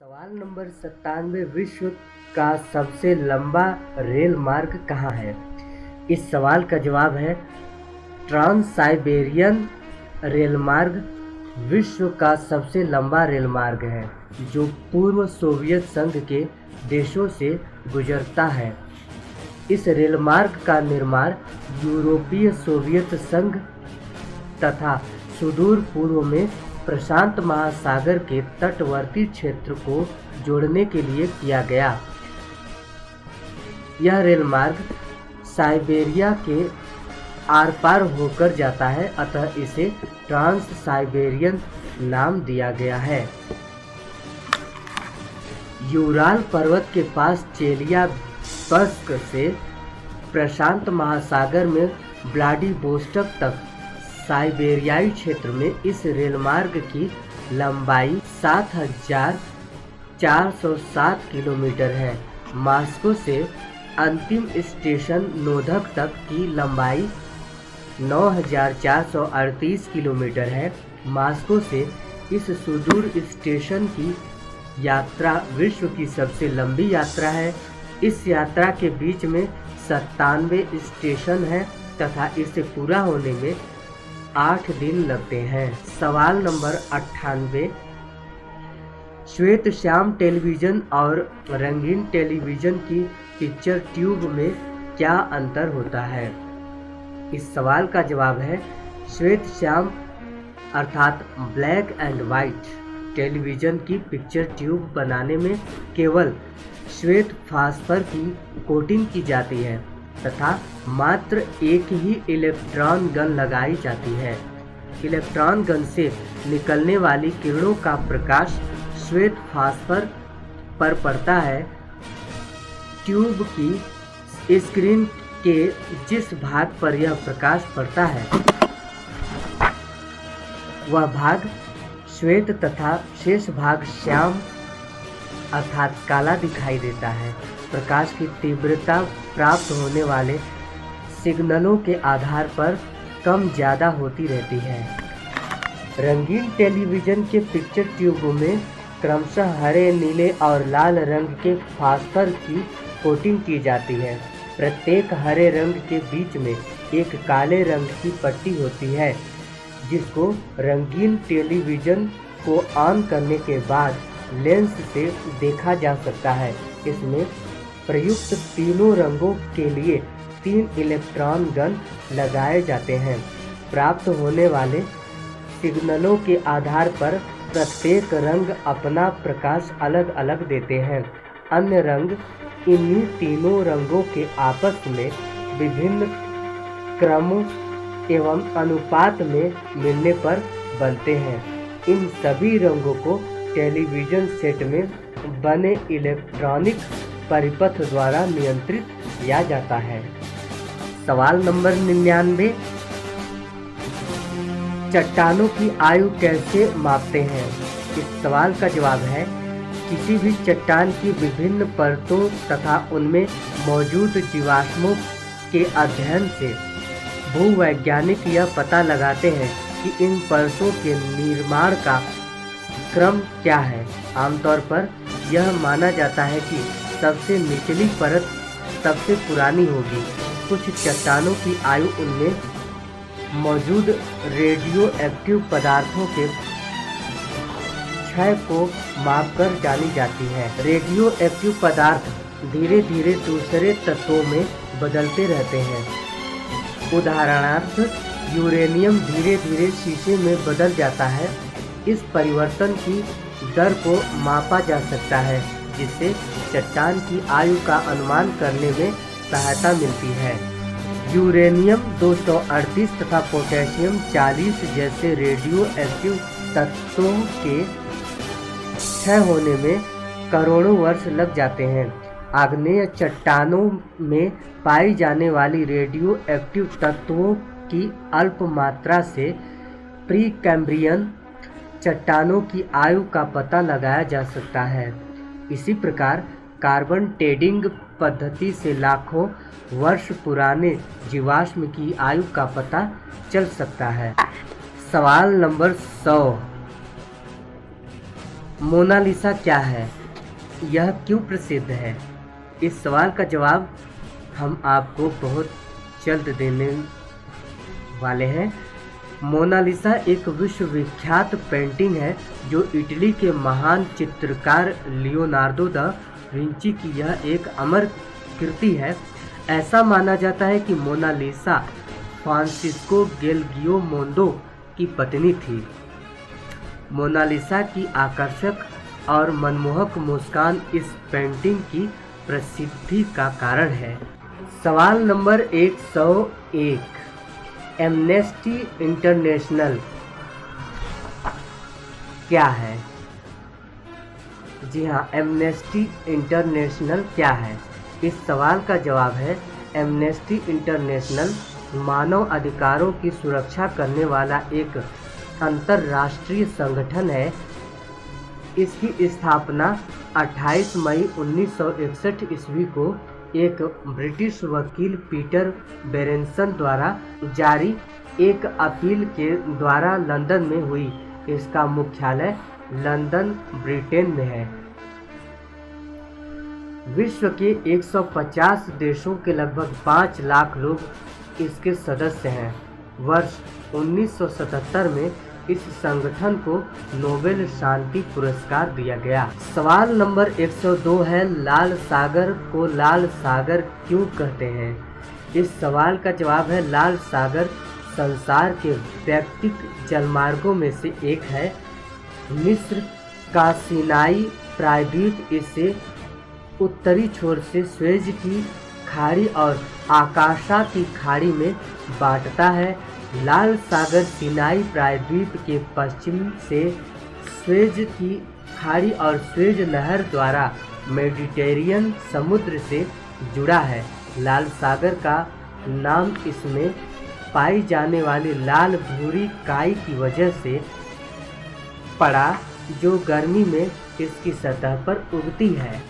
सवाल नंबर 97। विश्व का सबसे लंबा रेल मार्ग कहाँ है? इस सवाल का जवाब है ट्रांस साइबेरियन रेल मार्ग विश्व का सबसे लंबा रेल मार्ग है जो पूर्व सोवियत संघ के देशों से गुजरता है। इस रेल मार्ग का निर्माण यूरोपीय सोवियत संघ तथा सुदूर पूर्व में प्रशांत महासागर के तटवर्ती क्षेत्र को जोड़ने के लिए किया गया। यह रेल मार्ग साइबेरिया के आर पार होकर जाता है, अतः इसे ट्रांस साइबेरियन नाम दिया गया है। यूराल पर्वत के पास चेलियाबस्क से प्रशांत महासागर में व्लादिवोस्टोक तक साइबेरियाई क्षेत्र में इस रेलमार्ग की लंबाई 7,407 किलोमीटर है। मॉस्को से अंतिम स्टेशन नोधक तक की लंबाई 9,438 किलोमीटर है। मॉस्को से इस सुदूर स्टेशन की यात्रा विश्व की सबसे लंबी यात्रा है। इस यात्रा के बीच में 97 स्टेशन हैं तथा इसे पूरा होने में 8 दिन लगते हैं। सवाल नंबर 98। श्वेत श्याम टेलीविज़न और रंगीन टेलीविज़न की पिक्चर ट्यूब में क्या अंतर होता है? इस सवाल का जवाब है श्वेत श्याम अर्थात ब्लैक एंड वाइट टेलीविज़न की पिक्चर ट्यूब बनाने में केवल श्वेत फास्फर की कोटिंग की जाती है तथा मात्र एक ही इलेक्ट्रॉन गन लगाई जाती है। इलेक्ट्रॉन गन से निकलने वाली किरणों का प्रकाश श्वेत फास्फर पर पड़ता है। ट्यूब की स्क्रीन के जिस भाग पर यह प्रकाश पड़ता है वह भाग श्वेत तथा शेष भाग श्याम अर्थात काला दिखाई देता है। प्रकाश की तीव्रता प्राप्त होने वाले सिग्नलों के आधार पर कम ज़्यादा होती रहती है। रंगीन टेलीविज़न के पिक्चर ट्यूबों में क्रमशः हरे, नीले और लाल रंग के फास्फर की कोटिंग की जाती है। प्रत्येक हरे रंग के बीच में एक काले रंग की पट्टी होती है जिसको रंगीन टेलीविज़न को ऑन करने के बाद लेंस से देखा जा सकता है। इसमें प्रयुक्त तीनों रंगों के लिए 3 इलेक्ट्रॉन गन लगाए जाते हैं। प्राप्त होने वाले सिग्नलों के आधार पर प्रत्येक रंग अपना प्रकाश अलग अलग देते हैं। अन्य रंग इन्हीं तीनों रंगों के आपस में विभिन्न क्रमों एवं अनुपात में मिलने पर बनते हैं। इन सभी रंगों को टेलीविज़न सेट में बने इलेक्ट्रॉनिक परिपथ द्वारा नियंत्रित किया जाता है। सवाल नंबर 99। चट्टानों की आयु कैसे मापते हैं? इस सवाल का जवाब है किसी भी चट्टान की विभिन्न परतों तथा उनमें मौजूद जीवाश्मों के अध्ययन से भूवैज्ञानिक यह पता लगाते हैं कि इन परतों के निर्माण का क्रम क्या है। आमतौर पर यह माना जाता है कि सबसे निचली परत सबसे पुरानी होगी। कुछ चट्टानों की आयु उनमें मौजूद रेडियो एक्टिव पदार्थों के क्षय को मापकर जानी जाती है। रेडियो एक्टिव पदार्थ धीरे धीरे दूसरे तत्वों में बदलते रहते हैं। उदाहरणार्थ यूरेनियम धीरे धीरे शीशे में बदल जाता है। इस परिवर्तन की दर को मापा जा सकता है जिससे चट्टान की आयु का अनुमान करने में सहायता मिलती है। यूरेनियम 238 तथा पोटेशियम 40 जैसे रेडियो एक्टिव तत्वों के क्षय होने में करोड़ों वर्ष लग जाते हैं। आग्नेय चट्टानों में पाई जाने वाली रेडियो एक्टिव तत्वों की अल्प मात्रा से प्री कैम्ब्रियन चट्टानों की आयु का पता लगाया जा सकता है। इसी प्रकार कार्बन डेटिंग पद्धति से लाखों वर्ष पुराने जीवाश्म की आयु का पता चल सकता है। सवाल नंबर 100। मोनालिसा क्या है? यह क्यों प्रसिद्ध है? इस सवाल का जवाब हम आपको बहुत जल्द देने वाले हैं। मोनालिसा एक विश्वविख्यात पेंटिंग है जो इटली के महान चित्रकार लियोनार्डो दा विंची की यह एक अमर कृति है। ऐसा माना जाता है कि मोनालिसा फ्रांसिस्को गेलगियोमोंडो की पत्नी थी। मोनालिसा की आकर्षक और मनमोहक मुस्कान इस पेंटिंग की प्रसिद्धि का कारण है। सवाल नंबर 101, एमनेस्टी इंटरनेशनल क्या है? जी हाँ, एमनेस्टी इंटरनेशनल क्या है? इस सवाल का जवाब है एमनेस्टी इंटरनेशनल मानव अधिकारों की सुरक्षा करने वाला एक अंतर्राष्ट्रीय संगठन है। इसकी स्थापना 28 मई 1961 ईस्वी को एक ब्रिटिश वकील पीटर बेरेंसन द्वारा जारी एक अपील के द्वारा लंदन में हुई। इसका मुख्यालय लंदन, ब्रिटेन में है। विश्व के 150 देशों के लगभग 5 लाख लोग इसके सदस्य हैं। वर्ष 1977 में इस संगठन को नोबेल शांति पुरस्कार दिया गया। सवाल नंबर 102 है, लाल सागर को लाल सागर क्यों कहते हैं? इस सवाल का जवाब है लाल सागर संसार के वैयक्तिक जलमार्गों में से एक है। मिस्र का सिनाई प्रायद्वीप इसे उत्तरी छोर से स्वेज की खाड़ी और आकाशा की खाड़ी में बांटता है। लाल सागर सिनाई प्रायद्वीप के पश्चिम से स्वेज की खाड़ी और स्वेज नहर द्वारा मेडिटेरियन समुद्र से जुड़ा है। लाल सागर का नाम इसमें पाई जाने वाली लाल भूरी काई की वजह से पड़ा, जो गर्मी में इसकी सतह पर उगती है।